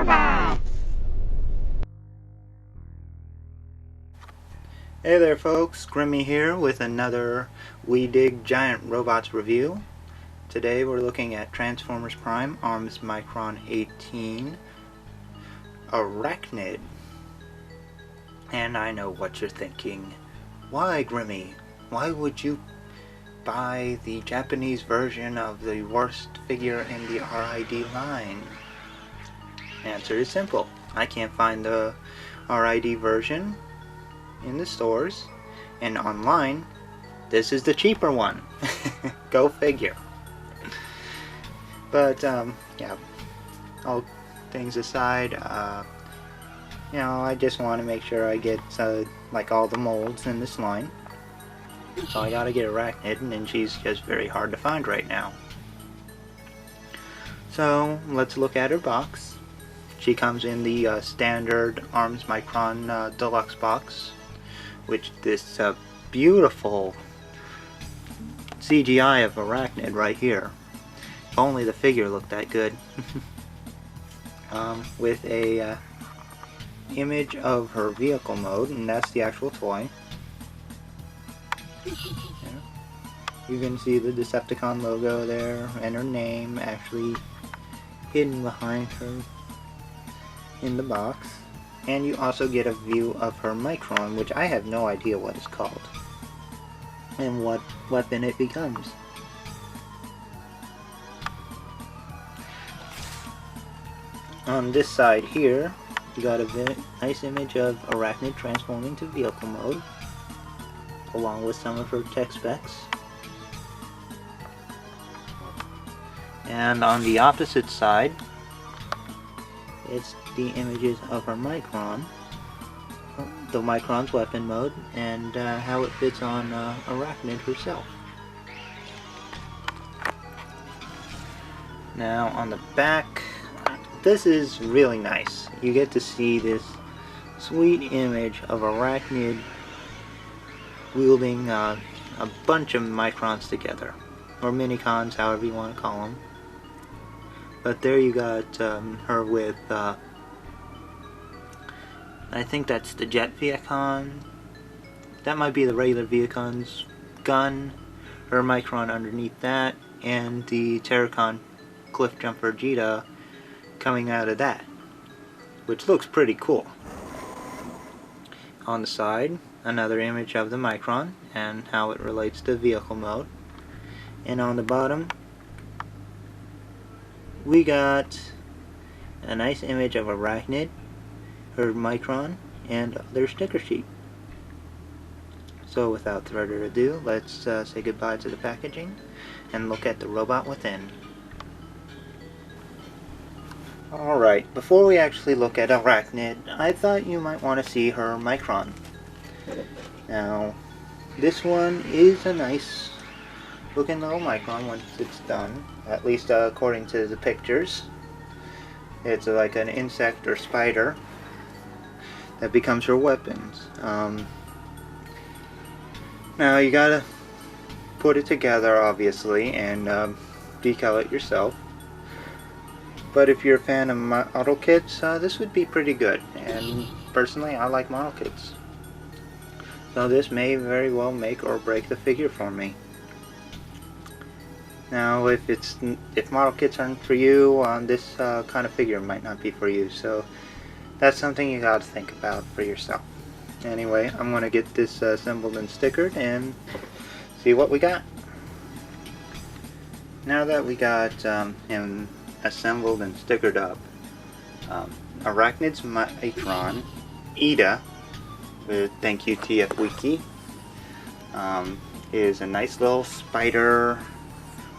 robot! Hey there folks, Grimmy here with another We Dig Giant Robots review. Today we're looking at Transformers Prime Arms Micron 18 Arachnid. And I know what you're thinking. Why, Grimmy? Why would you buy the Japanese version of the worst figure in the RID line? Answer is simple. I can't find the RID version in the stores, and online this is the cheaper one. Go figure. But yeah, all things aside, you know, I just want to make sure I get like all the molds in this line. So I gotta get Arachnid, and she's just very hard to find right now. So let's look at her box. She comes in the standard Arms Micron Deluxe box, which this beautiful CGI of Arachnid right here. If only the figure looked that good. With a image of her vehicle mode, and that's the actual toy. Yeah. You can see the Decepticon logo there, and her name actually hidden behind her in the box. And you also get a view of her Micron, which I have no idea what it's called and what weapon it becomes. On this side here, you got a nice image of Arachnid transforming to vehicle mode, along with some of her tech specs. And on the opposite side, it's the images of her Micron, the Micron's weapon mode, and how it fits on Arachnid herself. Now on the back, this is really nice. You get to see this sweet image of Arachnid wielding a bunch of Microns together, or Minicons, however you want to call them. But there you got her with, I think that's the Jet Viacon. That might be the regular Viacon's gun, her Micron underneath that, and the Terracon Cliff Jumper Vegeta coming out of that, which looks pretty cool. On the side, another image of the Micron and how it relates to vehicle mode. And on the bottom, we got a nice image of Arachnid, her Micron, and their sticker sheet. So without further ado, let's say goodbye to the packaging and look at the robot within. Alright, before we actually look at Arachnid, I thought you might want to see her Micron. Now, this one is a nice looking little Micron once it's done, at least according to the pictures. It's like an insect or spider that becomes her weapons. Now you gotta put it together, obviously, and decal it yourself. But if you're a fan of model kits, this would be pretty good. And personally, I like model kits, so this may very well make or break the figure for me. Now, if model kits aren't for you, this kind of figure might not be for you. So that's something you got to think about for yourself. Anyway, I'm going to get this assembled and stickered and see what we got. Now that we got him assembled and stickered up, Arachnid's Micron, Ida, with thank you TF Wiki, is a nice little spider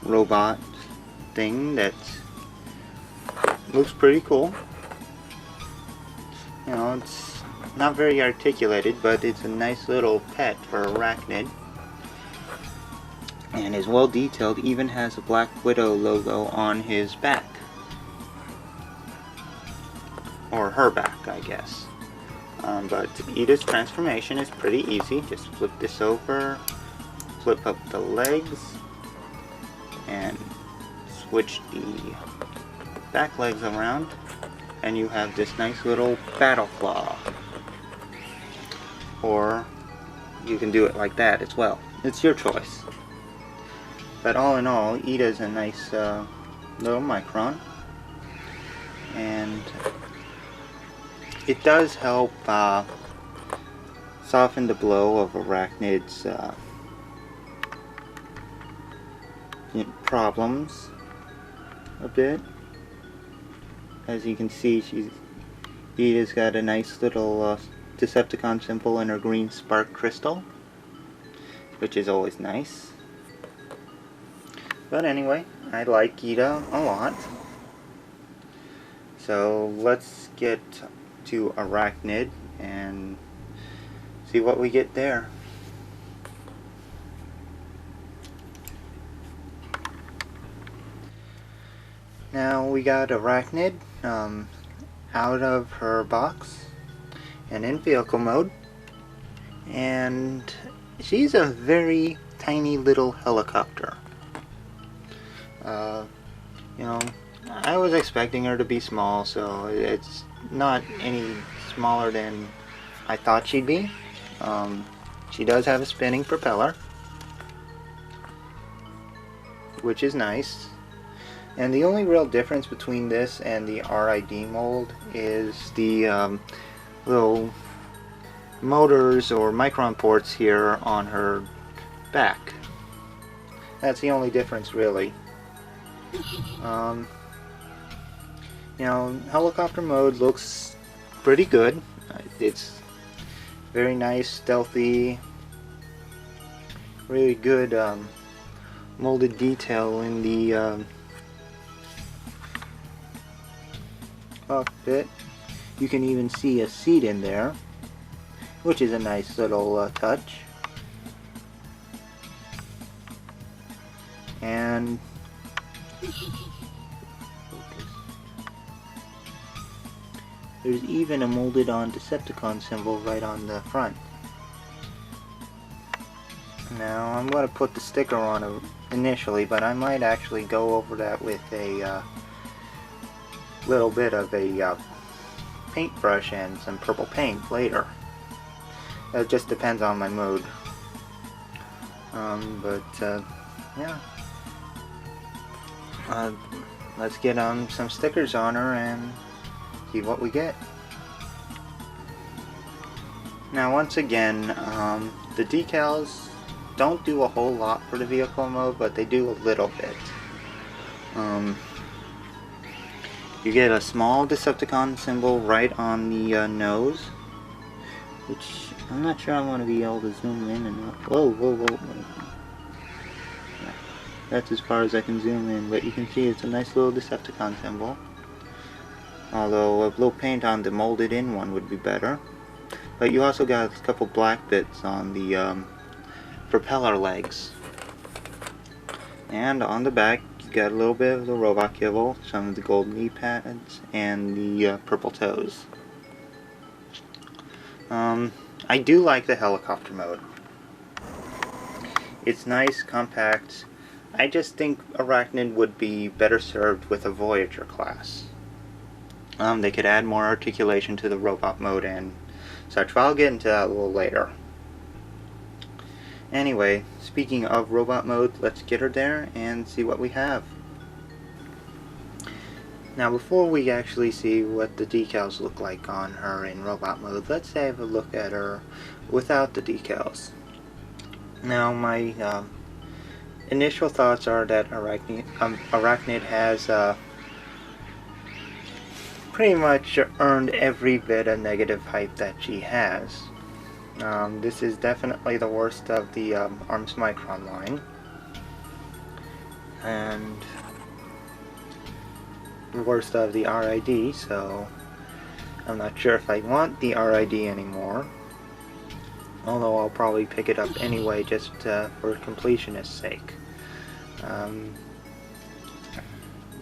robot thing that looks pretty cool. You know, it's not very articulated, but it's a nice little pet for Arachnid, and is well detailed. Even has a Black Widow logo on his back, or her back, I guess. But Ida's transformation is pretty easy. Just flip this over, flip up the legs, and switch the back legs around, and you have this nice little battle claw. Or you can do it like that as well. It's your choice. But all in all, Ida's a nice little Micron, and it does help soften the blow of Arachnid's problems a bit. As you can see, Ida's got a nice little Decepticon symbol in her green spark crystal, which is always nice. But anyway, I like Ida a lot. So let's get to Arachnid and see what we get there. Now we got Arachnid out of her box and in vehicle mode, and she's a very tiny little helicopter. You know, I was expecting her to be small, so it's not any smaller than I thought she'd be. She does have a spinning propeller, which is nice. And the only real difference between this and the RID mold is the little motors or micron ports here on her back. That's the only difference, really. You know, helicopter mode looks pretty good. It's very nice, stealthy, really good molded detail in the cockpit. You can even see a seat in there, which is a nice little touch. And there's even a molded on Decepticon symbol right on the front. Now I'm going to put the sticker on it initially, but I might actually go over that with a little bit of a paintbrush and some purple paint later. It just depends on my mood. Yeah. Let's get some stickers on her and see what we get. Now once again, the decals don't do a whole lot for the vehicle mode, but they do a little bit. You get a small Decepticon symbol right on the nose, which I'm not sure I want to be able to zoom in enough. Whoa, whoa, whoa, whoa. That's as far as I can zoom in, but you can see it's a nice little Decepticon symbol. Although a little paint on the molded in one would be better. But you also got a couple black bits on the propeller legs. And on the back, you got a little bit of the robot kibble, some of the gold knee pads, and the purple toes. I do like the helicopter mode. It's nice, compact. I just think Arachnid would be better served with a Voyager class. They could add more articulation to the robot mode and such, but I'll get into that a little later. Anyway, speaking of robot mode, let's get her there and see what we have. Now before we actually see what the decals look like on her in robot mode, let's have a look at her without the decals. Now my initial thoughts are that Arachnid has pretty much earned every bit of negative hype that she has. This is definitely the worst of the ARMS Micron line, and the worst of the RID, so I'm not sure if I want the RID anymore, although I'll probably pick it up anyway just for completionist's sake.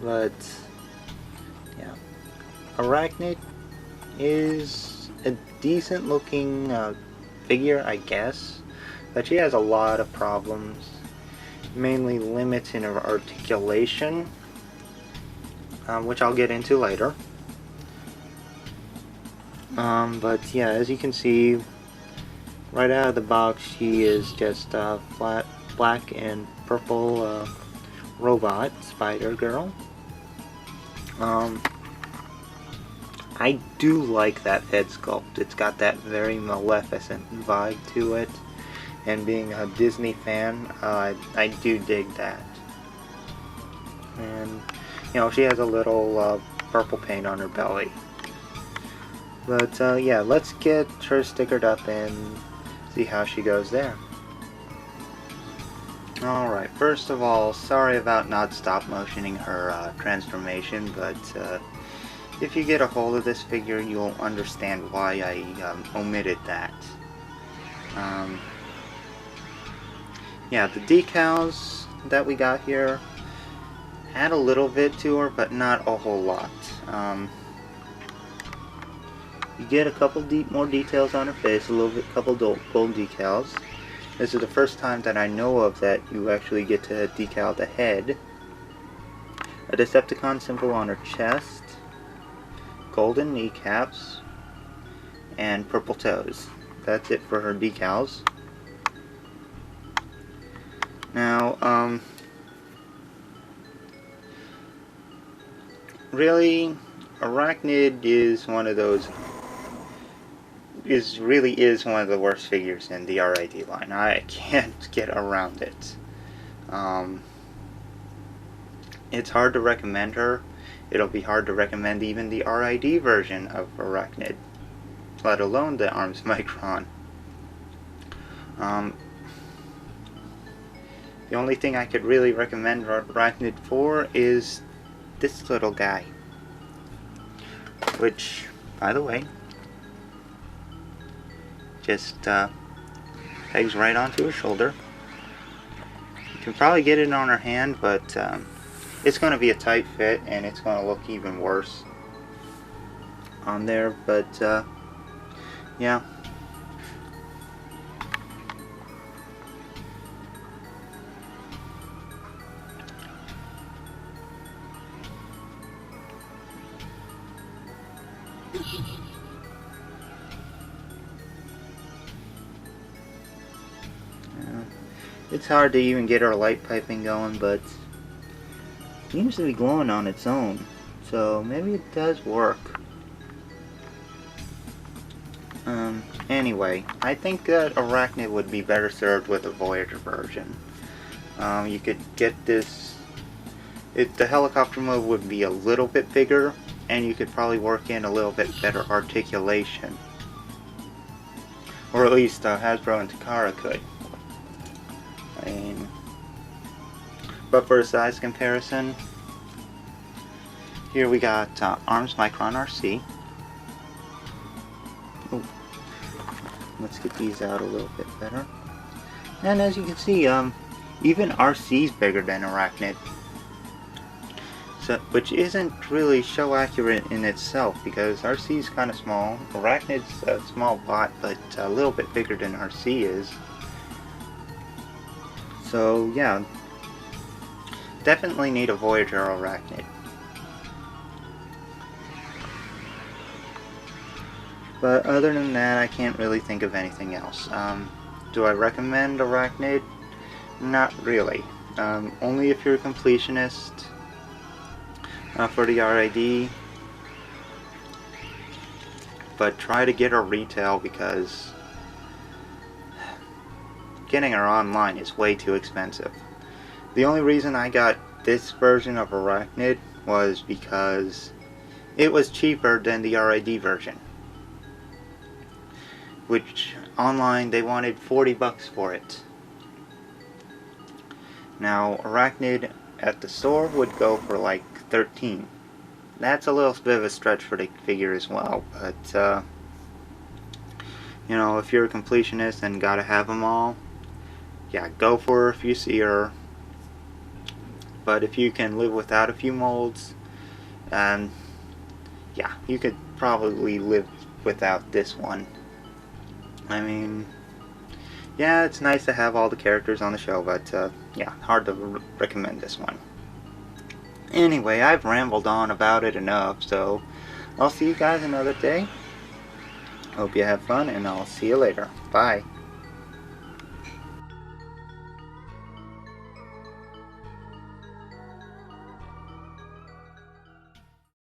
But yeah, Arachnid is a decent looking figure, I guess, but she has a lot of problems, mainly limits in her articulation, which I'll get into later. But yeah, as you can see, right out of the box, she is just a flat black and purple robot spider girl. I do like that head sculpt. It's got that very Maleficent vibe to it, and being a Disney fan, I do dig that. And you know, she has a little purple paint on her belly. But yeah, let's get her stickered up and see how she goes there. Alright, first of all, sorry about not stop motioning her transformation, but if you get a hold of this figure, you'll understand why I omitted that. Yeah, the decals that we got here add a little bit to her, but not a whole lot. You get a couple more details on her face, couple gold decals. This is the first time that I know of that you actually get to decal the head. A Decepticon symbol on her chest, golden kneecaps, and purple toes. That's it for her decals. Now, really, Arachnid is one of those, really is one of the worst figures in the RID line. I can't get around it. It's hard to recommend her. It'll be hard to recommend even the RID version of Arachnid, let alone the Arms Micron. The only thing I could really recommend Arachnid for is this little guy, which, by the way, just pegs right onto her shoulder. You can probably get it on her hand, but it's going to be a tight fit and it's going to look even worse on there, but yeah. It's hard to even get our light piping going, but it seems to be glowing on its own, so maybe it does work. Anyway, I think that Arachnid would be better served with a Voyager version. You could get this, the helicopter mode would be a little bit bigger, and you could probably work in a little bit better articulation. Or at least Hasbro and Takara could. But for a size comparison, here we got Arms Micron RC. Ooh. Let's get these out a little bit better. And as you can see, even RC's bigger than Arachnid. So, which isn't really show accurate in itself, because RC's kind of small. Arachnid's a small bot, but a little bit bigger than RC is. So yeah, definitely need a Voyager Arachnid. But other than that, I can't really think of anything else. Do I recommend Arachnid? Not really. Only if you're a completionist for the RID. But try to get her retail, because getting her online is way too expensive. The only reason I got this version of Arachnid was because it was cheaper than the RID version, which online they wanted 40 bucks for it. Now Arachnid at the store would go for like 13. That's a little bit of a stretch for the figure as well, but you know, if you're a completionist and gotta have them all, yeah, go for her if you see her. But if you can live without a few molds, yeah, you could probably live without this one. I mean, yeah, it's nice to have all the characters on the show, but yeah, hard to recommend this one. Anyway, I've rambled on about it enough, so I'll see you guys another day. Hope you have fun, and I'll see you later. Bye.